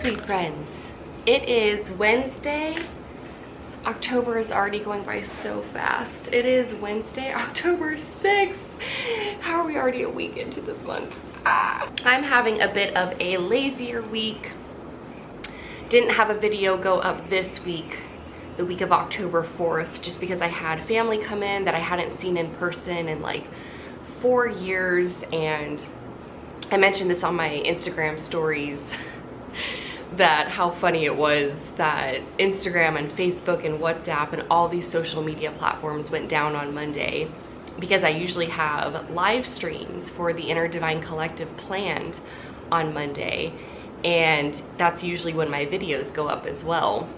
sweet friends. It is Wednesday. October is already going by so fast. It is Wednesday, October 6th. How are we already a week into this month? I'm having a bit of a lazier week. Didn't have a video go up this week, the week of October 4th, just because I had family come in that I hadn't seen in person in like 4 years. And I mentioned this on my Instagram stories that how funny it was that Instagram and Facebook and WhatsApp and all these social media platforms went down on Monday, because I usually have live streams for the Inner Divine Collective planned on Monday, and that's usually when my videos go up as well.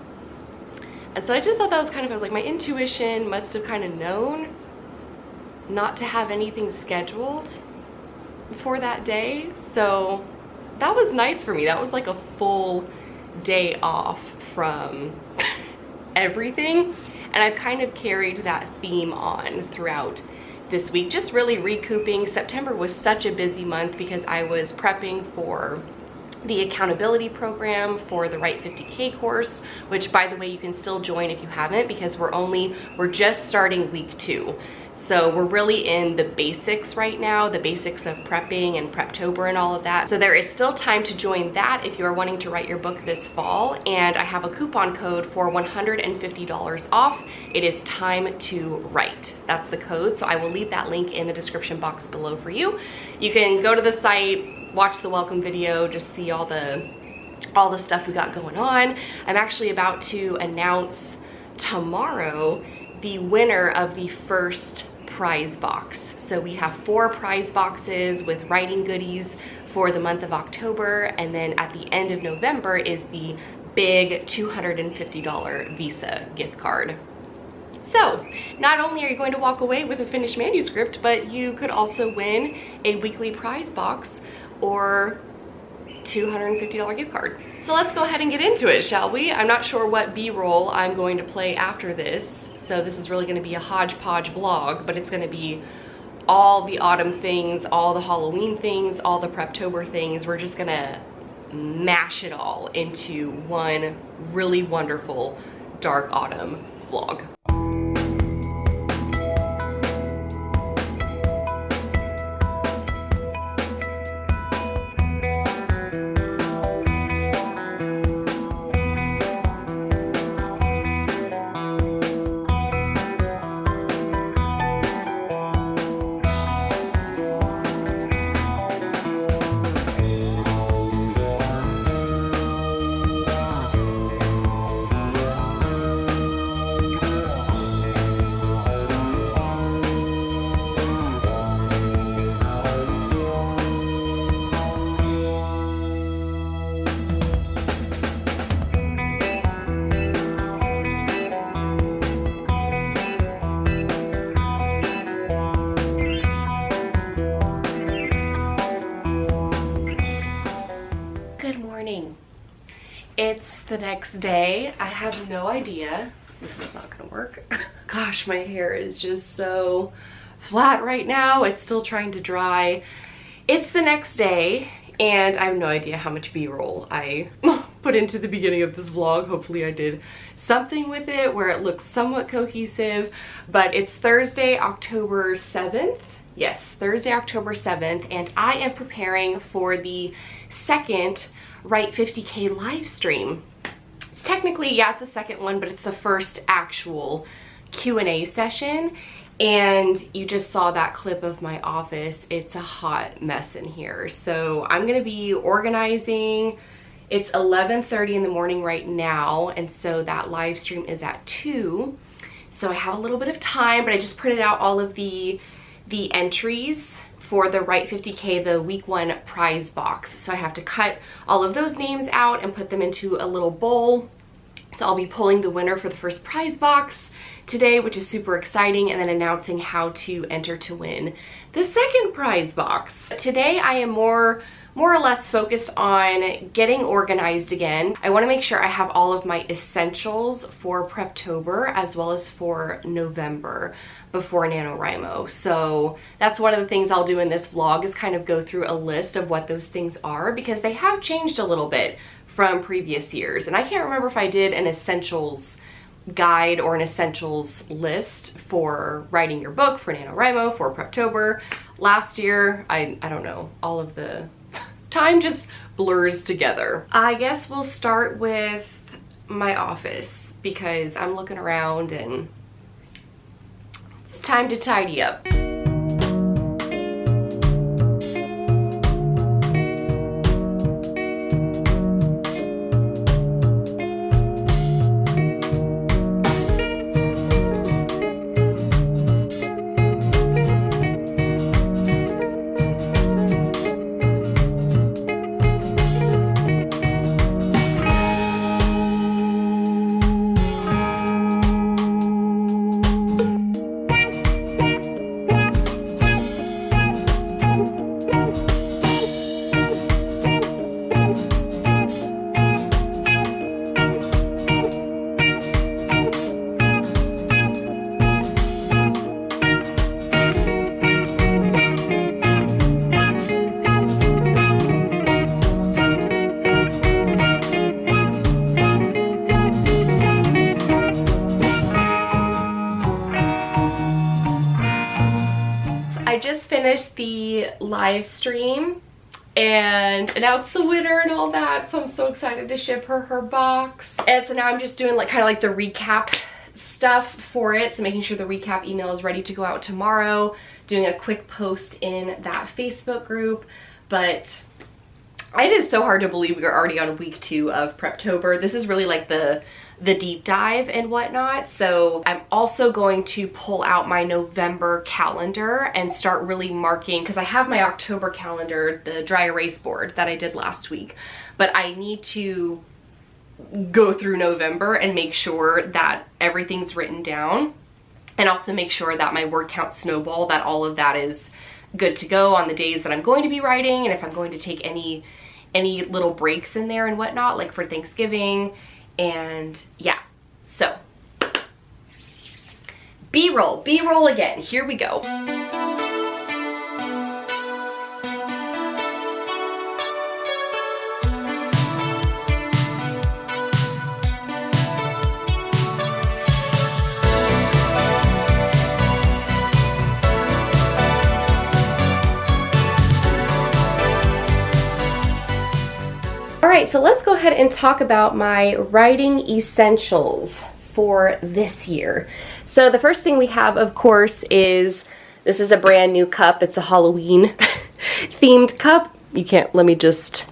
And so I just thought that was kind of, I was like, my intuition must have kind of known not to have anything scheduled for that day. So that was nice for me. That was like a full day off from everything. And I've kind of carried that theme on throughout this week, just really recouping. September was such a busy month because I was prepping for the accountability program for the Write 50K course, which by the way, you can still join if you haven't, because we're just starting week 2. So we're really in the basics right now, the basics of prepping and Preptober and all of that. So there is still time to join that if you are wanting to write your book this fall. And I have a coupon code for $150 off. It is time to write. That's the code. So I will leave that link in the description box below for you. You can go to the site, watch the welcome video, just see all the stuff we got going on. I'm actually about to announce tomorrow the winner of the first prize box. So we have 4 prize boxes with writing goodies for the month of October, and then at the end of November is the big $250 Visa gift card. So not only are you going to walk away with a finished manuscript, but you could also win a weekly prize box or $250 gift card. So let's go ahead and get into it, shall we? I'm not sure what B-roll I'm going to play after this. So this is really going to be a hodgepodge vlog, but it's going to be all the autumn things, all the Halloween things, all the Preptober things. We're just going to mash it all into one really wonderful dark autumn vlog. It's the next day. I have no idea. This is not gonna work. Gosh, my hair is just so flat right now. It's still trying to dry. It's the next day, and I have no idea how much B-roll I put into the beginning of this vlog. Hopefully I did something with it where it looks somewhat cohesive, but it's Thursday, October 7th. Yes, Thursday, October 7th, and I am preparing for the second Write 50K live stream. It's technically, yeah, it's the second one, but it's the first actual Q&A session. And you just saw that clip of my office. It's a hot mess in here. So I'm gonna be organizing. It's 11:30 in the morning right now, and so that live stream is at 2. So I have a little bit of time, but I just printed out all of the entries for the Write 50K, the week 1 prize box. So I have to cut all of those names out and put them into a little bowl. So I'll be pulling the winner for the first prize box today, which is super exciting, and then announcing how to enter to win the second prize box. Today I am more or less focused on getting organized again. I want to make sure I have all of my essentials for Preptober as well as for November before NaNoWriMo. So that's one of the things I'll do in this vlog, is kind of go through a list of what those things are, because they have changed a little bit from previous years. And I can't remember if I did an essentials guide or an essentials list for writing your book, for NaNoWriMo, for Preptober last year. I don't know, all of the time just blurs together. I guess we'll start with my office because I'm looking around and it's time to tidy up. I just finished the live stream and announced the winner and all that, so I'm so excited to ship her box. And so now I'm just doing like kind of like the recap stuff for it, so making sure the recap email is ready to go out tomorrow, doing a quick post in that Facebook group. But it is so hard to believe we are already on week 2 of Preptober. This is really like the deep dive and whatnot. So I'm also going to pull out my November calendar and start really marking, because I have my October calendar, the dry erase board that I did last week, but I need to go through November and make sure that everything's written down, and also make sure that my word count snowball, that all of that is good to go on the days that I'm going to be writing, and if I'm going to take any little breaks in there and whatnot, like for Thanksgiving. And yeah, so B-roll again, here we go. Alright, so let's go ahead and talk about my writing essentials for this year. So the first thing we have, of course, is this is a brand new cup. It's a Halloween themed cup. You can't, let me just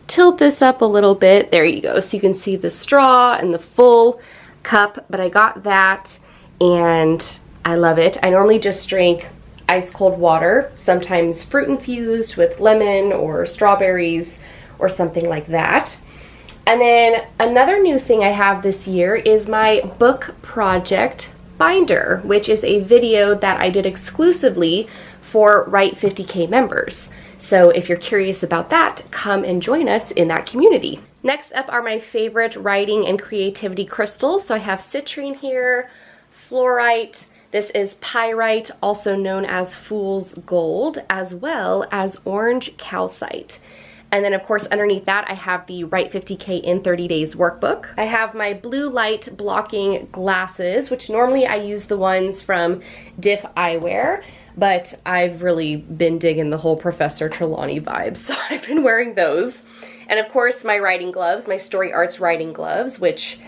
tilt this up a little bit. There you go. So you can see the straw and the full cup, but I got that and I love it. I normally just drink ice cold water, sometimes fruit infused with lemon or strawberries or something like that. And then another new thing I have this year is my book project binder, which is a video that I did exclusively for Write 50K members. So if you're curious about that, come and join us in that community. Next up are my favorite writing and creativity crystals. So I have citrine here, fluorite, this is pyrite, also known as fool's gold, as well as orange calcite. And then of course underneath that I have the Write 50K in 30 Days workbook. I have my blue light blocking glasses, which normally I use the ones from Diff Eyewear, but I've really been digging the whole Professor Trelawney vibes, so I've been wearing those. And of course my writing gloves, my Story Arts writing gloves, which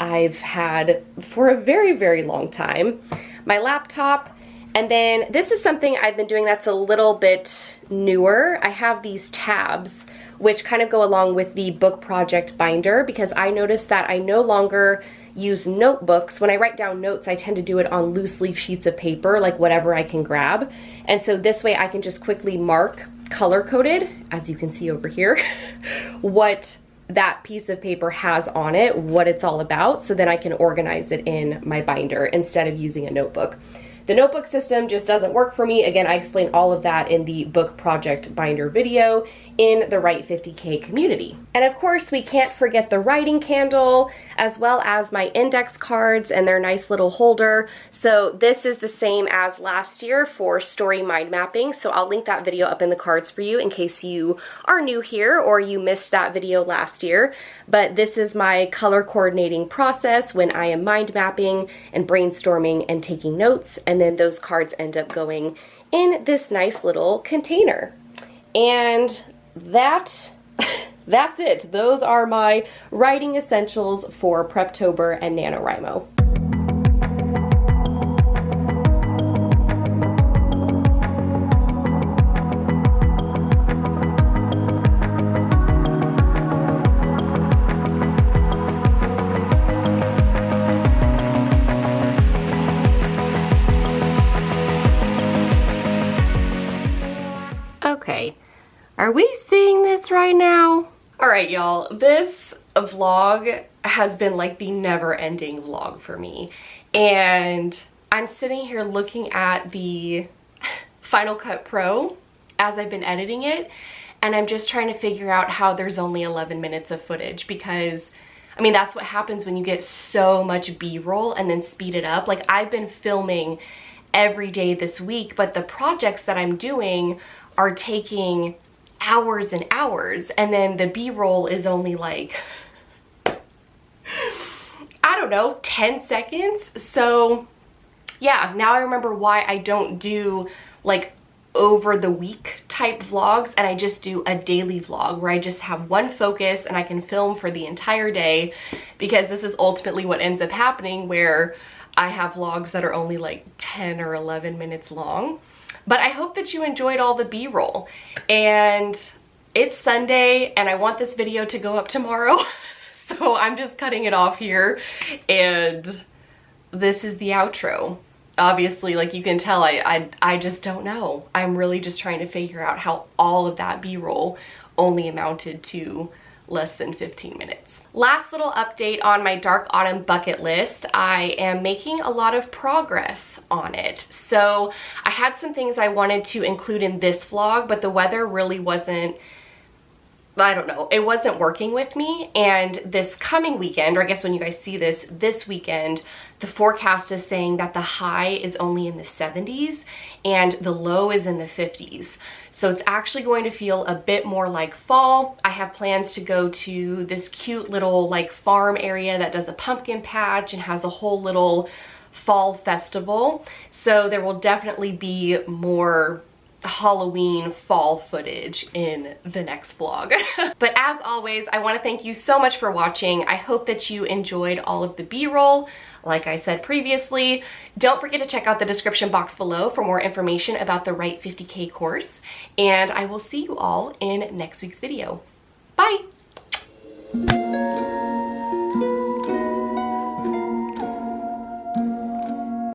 I've had for a very, very long time. My laptop. And then this is something I've been doing that's a little bit newer. I have these tabs which kind of go along with the book project binder, because I noticed that I no longer use notebooks. When I write down notes, I tend to do it on loose leaf sheets of paper, like whatever I can grab. And so this way I can just quickly mark color-coded, as you can see over here, what that piece of paper has on it, what it's all about, so then I can organize it in my binder instead of using a notebook. the notebook system just doesn't work for me. Again, I explain all of that in the book project binder video in the Write 50K community. And of course, we can't forget the writing candle, as well as my index cards and their nice little holder. So this is the same as last year for story mind mapping. So I'll link that video up in the cards for you in case you are new here or you missed that video last year. But this is my color coordinating process when I am mind mapping and brainstorming and taking notes. And then those cards end up going in this nice little container. And that's it. Those are my writing essentials for Preptober and NaNoWriMo. Okay. Are we seeing this right now? All right, y'all, this vlog has been like the never-ending vlog for me. And I'm sitting here looking at the Final Cut Pro as I've been editing it, and I'm just trying to figure out how there's only 11 minutes of footage, because I mean, that's what happens when you get so much B-roll and then speed it up. Like, I've been filming every day this week, but the projects that I'm doing are taking hours and hours, and then the B-roll is only like, I don't know, 10 seconds. So yeah, now I remember why I don't do like over the week type vlogs, and I just do a daily vlog where I just have one focus and I can film for the entire day, because this is ultimately what ends up happening, where I have vlogs that are only like 10 or 11 minutes long. But I hope that you enjoyed all the B-roll. And it's Sunday and I want this video to go up tomorrow. So I'm just cutting it off here. And this is the outro. Obviously, like you can tell, I just don't know. I'm really just trying to figure out how all of that B-roll only amounted to less than 15 minutes. Last little update on my Dark Autumn bucket list. I am making a lot of progress on it. So I had some things I wanted to include in this vlog, but the weather really wasn't, I don't know, it wasn't working with me. And this coming weekend, or I guess when you guys see this weekend, the forecast is saying that the high is only in the 70s and the low is in the 50s. So it's actually going to feel a bit more like fall. I have plans to go to this cute little like farm area that does a pumpkin patch and has a whole little fall festival. So there will definitely be more Halloween fall footage in the next vlog. But as always, I want to thank you so much for watching. I hope that you enjoyed all of the B-roll. Like I said previously, don't forget to check out the description box below for more information about the Write 50K course, and I will see you all in next week's video. Bye!